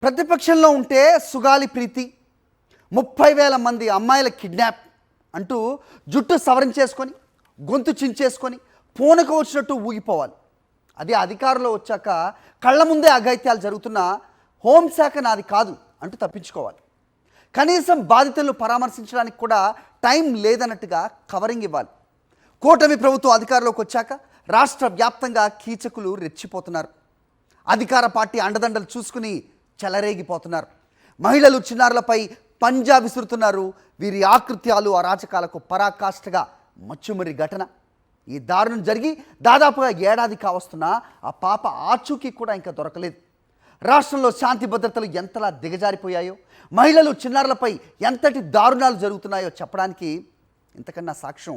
ప్రతిపక్షంలో ఉంటే సుగాలి ప్రీతి 30,000 మంది అమ్మాయిల కిడ్నాప్ అంటూ జుట్టు సవరించేసుకొని గొంతు చించేసుకొని పూనకు వచ్చినట్టు ఊగిపోవాలి. అది అధికారంలో వచ్చాక కళ్ళ ముందే అఘాయిత్యాలు జరుగుతున్న హోంశాఖ నాది కాదు అంటూ తప్పించుకోవాలి. కనీసం బాధితులను పరామర్శించడానికి కూడా టైం లేదన్నట్టుగా కవరింగ్ ఇవ్వాలి. కూటమి ప్రభుత్వం అధికారంలోకి వచ్చాక రాష్ట్ర వ్యాప్తంగా కీచకులు రెచ్చిపోతున్నారు. అధికార పార్టీ అండదండలు చూసుకుని చెలరేగిపోతున్నారు. మహిళలు చిన్నారులపై పంజా విసురుతున్నారు. వీరి ఆకృత్యాలు అరాచకాలకు పరాకాష్ఠగా మచ్చుమరి ఘటన. ఈ దారుణం జరిగి దాదాపుగా ఏడాది కావస్తున్నా ఆ పాప ఆచూకీ కూడా ఇంకా దొరకలేదు. రాష్ట్రంలో శాంతి భద్రతలు ఎంతలా దిగజారిపోయాయో, మహిళలు చిన్నారులపై ఎంతటి దారుణాలు జరుగుతున్నాయో చెప్పడానికి ఇంతకన్నా సాక్ష్యం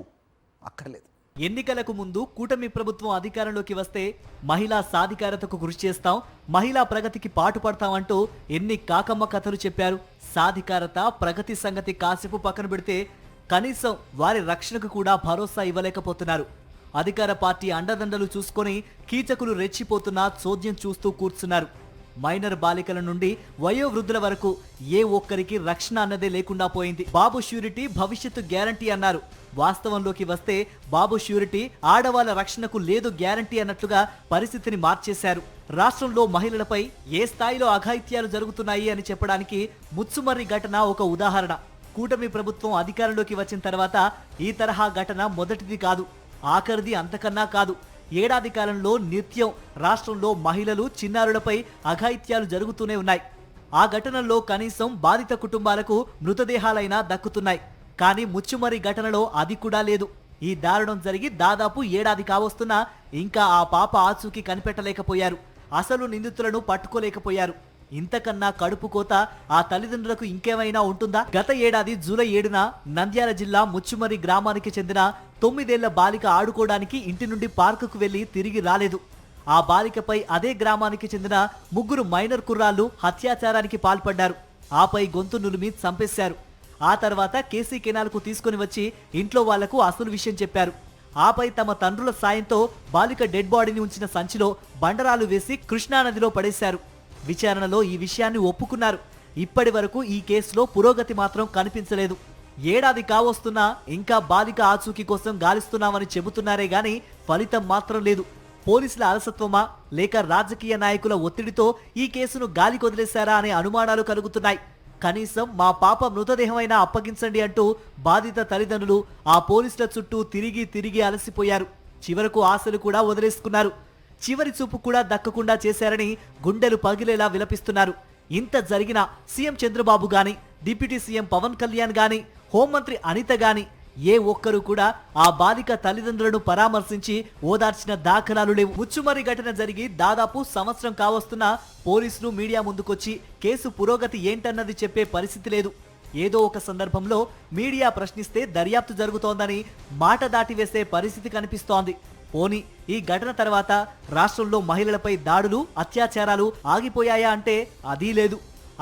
అక్కర్లేదు. ఎన్నికలకు ముందు కూటమి ప్రభుత్వం అధికారంలోకి వస్తే మహిళా సాధికారతకు కృషి చేస్తాం, మహిళా ప్రగతికి పాటుపడతామంటూ ఎన్ని కాకమ్మ కథలు చెప్పారు. సాధికారత ప్రగతి సంగతి కాసేపు పక్కన పెడితే కనీసం వారి రక్షణకు కూడా భరోసా ఇవ్వలేకపోతున్నారు. అధికార పార్టీ అండదండలు చూసుకొని కీచకులు రెచ్చిపోతున్నా చోద్యం చూస్తూ కూర్చున్నారు. మైనర్ బాలికల నుండి వయోవృద్ధుల వరకు ఏ ఒక్కరికి రక్షణ అన్నదే లేకుండా పోయింది. బాబు ష్యూరిటీ భవిష్యత్తు గ్యారంటీ అన్నారు. వాస్తవంలోకి వస్తే బాబు ష్యూరిటీ ఆడవాళ్ల రక్షణకు లేదు గ్యారంటీ అన్నట్లుగా పరిస్థితిని మార్చేశారు. రాష్ట్రంలో మహిళలపై ఏ స్థాయిలో అఘాయిత్యాలు జరుగుతున్నాయి అని చెప్పడానికి ముచ్చుమర్రి ఘటన ఒక ఉదాహరణ. కూటమి ప్రభుత్వం అధికారంలోకి వచ్చిన తర్వాత ఈ తరహా ఘటన మొదటిది కాదు, ఆఖరిది అంతకన్నా కాదు. ఏడాది కాలంలో నిత్యం రాష్ట్రంలో మహిళలు చిన్నారులపై అఘాయిత్యాలు జరుగుతూనే ఉన్నాయి. ఆ ఘటనల్లో కనీసం బాధిత కుటుంబాలకు మృతదేహాలైనా దక్కుతున్నాయి. కానీ ముచ్చుమరి ఘటనలో అది కూడా లేదు. ఈ దారుణం జరిగి దాదాపు ఏడాది కావస్తున్నా ఇంకా ఆ పాప ఆచూకీ కనిపెట్టలేకపోయారు. అసలు నిందితులను పట్టుకోలేకపోయారు. ఇంతకన్నా కడుపు కోత ఆ తల్లిదండ్రులకు ఇంకేమైనా ఉంటుందా? గత ఏడాది జూలై 7న నంద్యాల జిల్లా ముచ్చుమరి గ్రామానికి చెందిన 9 ఏళ్ల బాలిక ఆడుకోవడానికి ఇంటి నుండి పార్కుకు వెళ్లి తిరిగి రాలేదు. ఆ బాలికపై అదే గ్రామానికి చెందిన 3 మైనర్ కుర్రాళ్లు అత్యాచారానికి పాల్పడ్డారు. ఆపై గొంతు నులిమి చంపేశారు. ఆ తర్వాత కేసీ కెనాల్కు తీసుకుని వచ్చి ఇంట్లో వాళ్లకు అసలు విషయం చెప్పారు. ఆపై తమ తండ్రుల సాయంతో బాలిక డెడ్ బాడీని ఉంచిన సంచిలో బండరాలు వేసి కృష్ణానదిలో పడేశారు. విచారణలో ఈ విషయాన్ని ఒప్పుకున్నారు. ఇప్పటి వరకు ఈ కేసులో పురోగతి మాత్రం కనిపించలేదు. ఏడాది కావస్తున్నా ఇంకా బాలిక ఆచూకీ కోసం గాలిస్తున్నామని చెబుతున్నారే గాని ఫలితం మాత్రం లేదు. పోలీసుల అలసత్వమా లేక రాజకీయ నాయకుల ఒత్తిడితో ఈ కేసును గాలికి వదిలేశారా అనే అనుమానాలు కలుగుతున్నాయి. కనీసం మా పాప మృతదేహమైనా అప్పగించండి అంటూ బాధిత తల్లిదండ్రులు ఆ పోలీసుల చుట్టూ తిరిగి అలసిపోయారు. చివరకు ఆశలు కూడా వదిలేసుకున్నారు. చివరి చూపు కూడా దక్కకుండా చేశారని గుండెలు పగిలేలా విలపిస్తున్నారు. ఇంత జరిగినా సీఎం చంద్రబాబు గాని, డిప్యూటీ సీఎం పవన్ కళ్యాణ్ గాని, హోంమంత్రి అనిత గాని ఏ ఒక్కరూ కూడా ఆ బాలిక తల్లిదండ్రులను పరామర్శించి ఓదార్చిన దాఖలాలు లేవు. ముచ్చుమరి ఘటన జరిగి దాదాపు సంవత్సరం కావస్తున్నా పోలీసులు మీడియా ముందుకొచ్చి కేసు పురోగతి ఏంటన్నది చెప్పే పరిస్థితి లేదు. ఏదో ఒక సందర్భంలో మీడియా ప్రశ్నిస్తే దర్యాప్తు జరుగుతోందని మాట దాటివేసే పరిస్థితి కనిపిస్తోంది. పోనీ ఈ ఘటన తర్వాత రాష్ట్రంలో మహిళలపై దాడులు, అత్యాచారాలు ఆగిపోయాయా అంటే అదీ లేదు.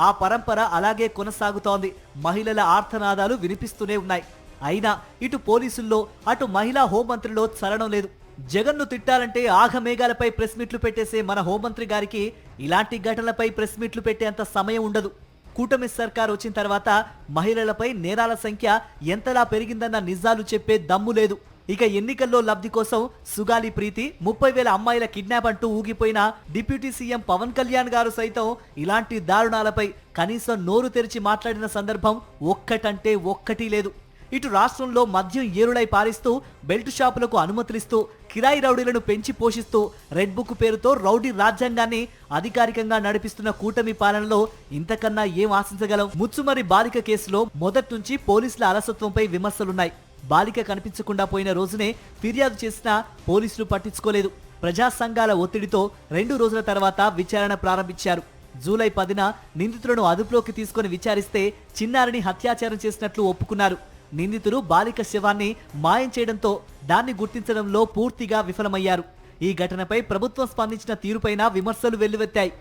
ఆ పరంపర అలాగే కొనసాగుతోంది. మహిళల ఆర్తనాదాలు వినిపిస్తూనే ఉన్నాయి. అయినా ఇటు పోలీసుల్లో అటు మహిళా హోంమంత్రిలో చలనం లేదు. జగన్ను తిట్టాలంటే ఆఘమేఘాలపై ప్రెస్ మీట్లు పెట్టేసే మన హోంమంత్రి గారికి ఇలాంటి ఘటనలపై ప్రెస్ మీట్లు పెట్టేంత సమయం ఉండదు. కూటమి సర్కార్ వచ్చిన తర్వాత మహిళలపై నేరాల సంఖ్య ఎంతలా పెరిగిందన్న నిజాలు చెప్పే దమ్ము లేదు. ఇక ఎన్నికల్లో లబ్ధి కోసం సుగాలి ప్రీతి 30,000 అమ్మాయిల కిడ్నాప్ అంటూ ఊగిపోయిన డిప్యూటీ సీఎం పవన్ కళ్యాణ్ గారు సైతం ఇలాంటి దారుణాలపై కనీసం నోరు తెరిచి మాట్లాడిన సందర్భం ఒక్కటంటే ఒక్కటి లేదు. ఇటు రాష్ట్రంలో మద్యం ఏరులై పారిస్తూ బెల్ట్ షాపులకు అనుమతులిస్తూ కిరాయి రౌడీలను పెంచి పోషిస్తూ రెడ్ బుక్ పేరుతో రౌడీ రాజ్యాంగాన్ని అధికారికంగా నడిపిస్తున్న కూటమి పాలనలో ఇంతకన్నా ఏం ఆశించగలం? ముచ్చుమరి బాలిక కేసులో మొదటి నుంచి పోలీసుల అలసత్వంపై విమర్శలున్నాయి. బాలిక కనిపించకుండా పోయిన రోజునే ఫిర్యాదు చేసినా పోలీసులు పట్టించుకోలేదు. ప్రజా సంఘాల ఒత్తిడితో 2 రోజుల తర్వాత విచారణ ప్రారంభించారు. జూలై 10న నిందితులను అదుపులోకి తీసుకుని విచారిస్తే చిన్నారిని హత్యాచారం చేసినట్లు ఒప్పుకున్నారు. నిందితులు బాలిక శవాన్ని మాయం చేయడంతో దాన్ని గుర్తించడంలో పూర్తిగా విఫలమయ్యారు. ఈ ఘటనపై ప్రభుత్వం స్పందించిన తీరుపైన విమర్శలు వెల్లువెత్తాయి.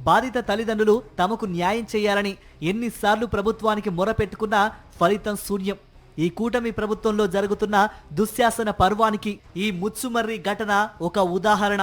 బాధిత తల్లిదండ్రులు తమకు న్యాయం చేయాలని ఎన్నిసార్లు ప్రభుత్వానికి మొరపెట్టుకున్నా ఫలితం శూన్యం. ఈ కూటమి ప్రభుత్వంలో జరుగుతున్న దుశ్శాసన పర్వానికి ఈ ముచ్చుమర్రి ఘటన ఒక ఉదాహరణ.